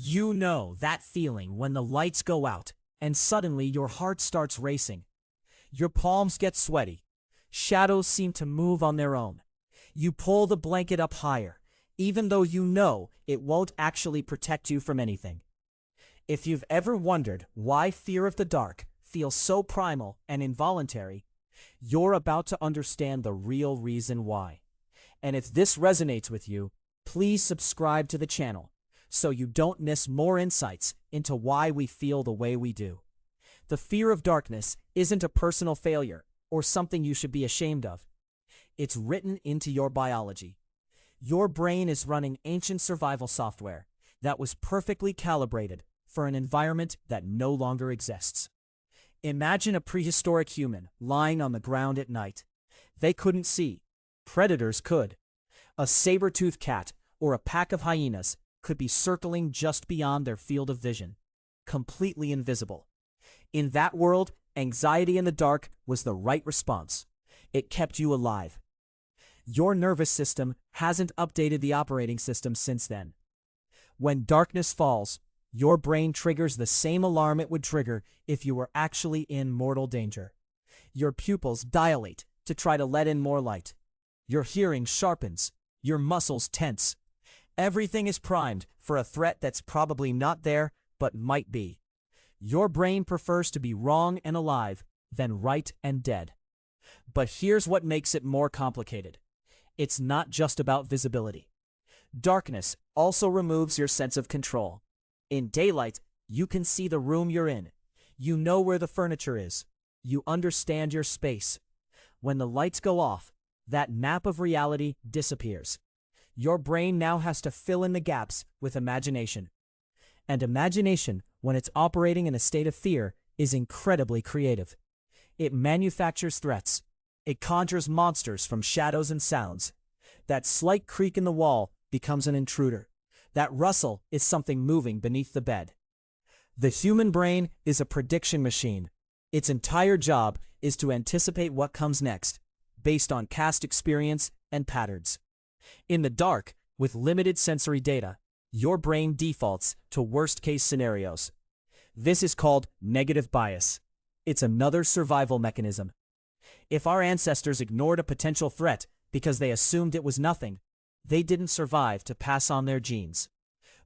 You know that feeling when the lights go out and suddenly your heart starts racing. Your palms get sweaty. Shadows seem to move on their own. You pull the blanket up higher, even though you know it won't actually protect you from anything. If you've ever wondered why fear of the dark feels so primal and involuntary, you're about to understand the real reason why. And if this resonates with you, please subscribe to the channel so you don't miss more insights into why we feel the way we do. The fear of darkness isn't a personal failure or something you should be ashamed of. It's written into your biology. Your brain is running ancient survival software that was perfectly calibrated for an environment that no longer exists. Imagine a prehistoric human lying on the ground at night. They couldn't see. Predators could. A saber-toothed cat or a pack of hyenas could be circling just beyond their field of vision, completely invisible. In that world, anxiety in the dark was the right response. It kept you alive. Your nervous system hasn't updated the operating system since then. When darkness falls, your brain triggers the same alarm it would trigger if you were actually in mortal danger. Your pupils dilate to try to let in more light. Your hearing sharpens. Your muscles tense. Everything is primed for a threat that's probably not there, but might be. Your brain prefers to be wrong and alive than right and dead. But here's what makes it more complicated. It's not just about visibility. Darkness also removes your sense of control. In daylight, you can see the room you're in. You know where the furniture is. You understand your space. When the lights go off, that map of reality disappears. Your brain now has to fill in the gaps with imagination. And imagination, when it's operating in a state of fear, is incredibly creative. It manufactures threats. It conjures monsters from shadows and sounds. That slight creak in the wall becomes an intruder. That rustle is something moving beneath the bed. The human brain is a prediction machine. Its entire job is to anticipate what comes next, based on past experience and patterns. In the dark, with limited sensory data, your brain defaults to worst-case scenarios. This is called negative bias. It's another survival mechanism. If our ancestors ignored a potential threat because they assumed it was nothing, they didn't survive to pass on their genes.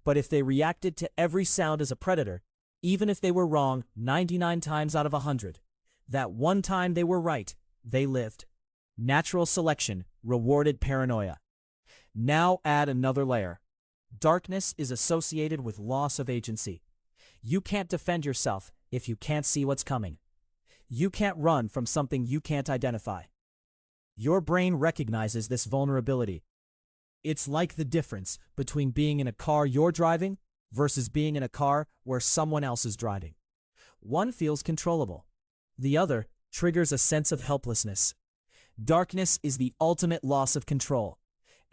But if they reacted to every sound as a predator, even if they were wrong 99 times out of 100, that one time they were right, they lived. Natural selection rewarded paranoia. Now add another layer. Darkness is associated with loss of agency. You can't defend yourself if you can't see what's coming. You can't run from something you can't identify. Your brain recognizes this vulnerability. It's like the difference between being in a car you're driving versus being in a car where someone else is driving. One feels controllable. The other triggers a sense of helplessness. Darkness is the ultimate loss of control,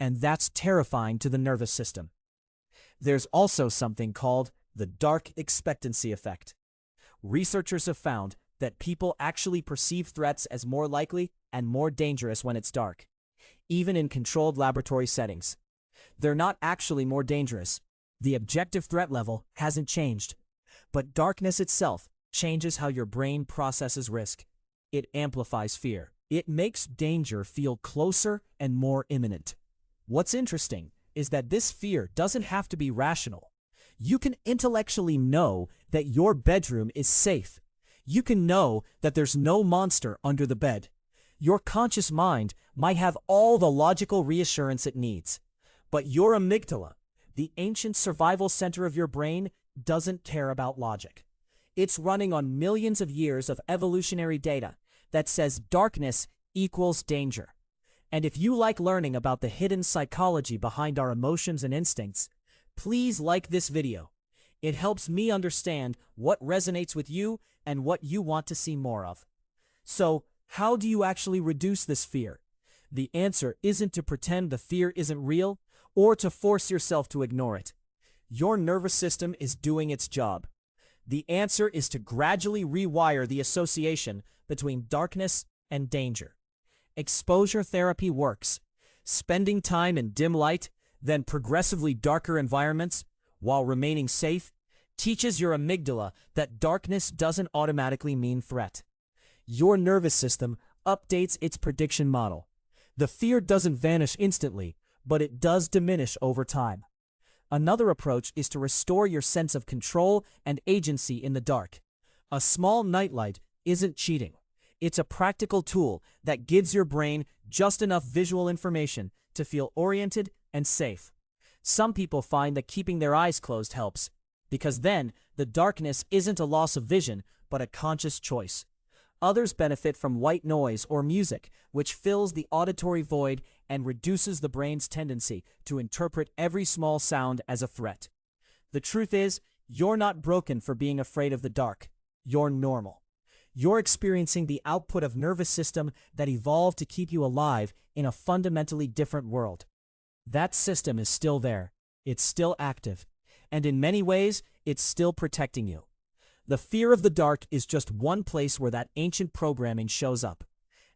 and that's terrifying to the nervous system. There's also something called the dark expectancy effect. Researchers have found that people actually perceive threats as more likely and more dangerous when it's dark, even in controlled laboratory settings. They're not actually more dangerous. The objective threat level hasn't changed. But darkness itself changes how your brain processes risk. It amplifies fear. It makes danger feel closer and more imminent. What's interesting is that this fear doesn't have to be rational. You can intellectually know that your bedroom is safe. You can know that there's no monster under the bed. Your conscious mind might have all the logical reassurance it needs. But your amygdala, the ancient survival center of your brain, doesn't care about logic. It's running on millions of years of evolutionary data that says darkness equals danger. And if you like learning about the hidden psychology behind our emotions and instincts, please like this video. It helps me understand what resonates with you and what you want to see more of. So, how do you actually reduce this fear? The answer isn't to pretend the fear isn't real or to force yourself to ignore it. Your nervous system is doing its job. The answer is to gradually rewire the association between darkness and danger. Exposure therapy works. Spending time in dim light, then progressively darker environments, while remaining safe, teaches your amygdala that darkness doesn't automatically mean threat. Your nervous system updates its prediction model. The fear doesn't vanish instantly, but it does diminish over time. Another approach is to restore your sense of control and agency in the dark. A small nightlight isn't cheating. It's a practical tool that gives your brain just enough visual information to feel oriented and safe. Some people find that keeping their eyes closed helps, because then the darkness isn't a loss of vision, but a conscious choice. Others benefit from white noise or music, which fills the auditory void and reduces the brain's tendency to interpret every small sound as a threat. The truth is, you're not broken for being afraid of the dark. You're normal. You're experiencing the output of nervous system that evolved to keep you alive in a fundamentally different world. That system is still there. It's still active. And in many ways, it's still protecting you. The fear of the dark is just one place where that ancient programming shows up.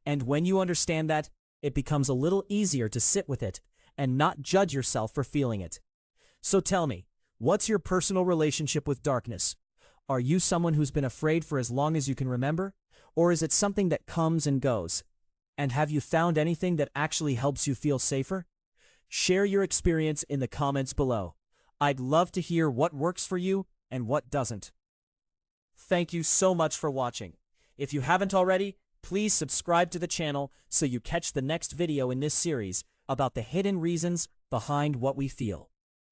And when you understand that, it becomes a little easier to sit with it and not judge yourself for feeling it. So tell me, what's your personal relationship with darkness? Are you someone who's been afraid for as long as you can remember? Or is it something that comes and goes? And have you found anything that actually helps you feel safer? Share your experience in the comments below. I'd love to hear what works for you and what doesn't. Thank you so much for watching. If you haven't already, please subscribe to the channel so you catch the next video in this series about the hidden reasons behind what we feel.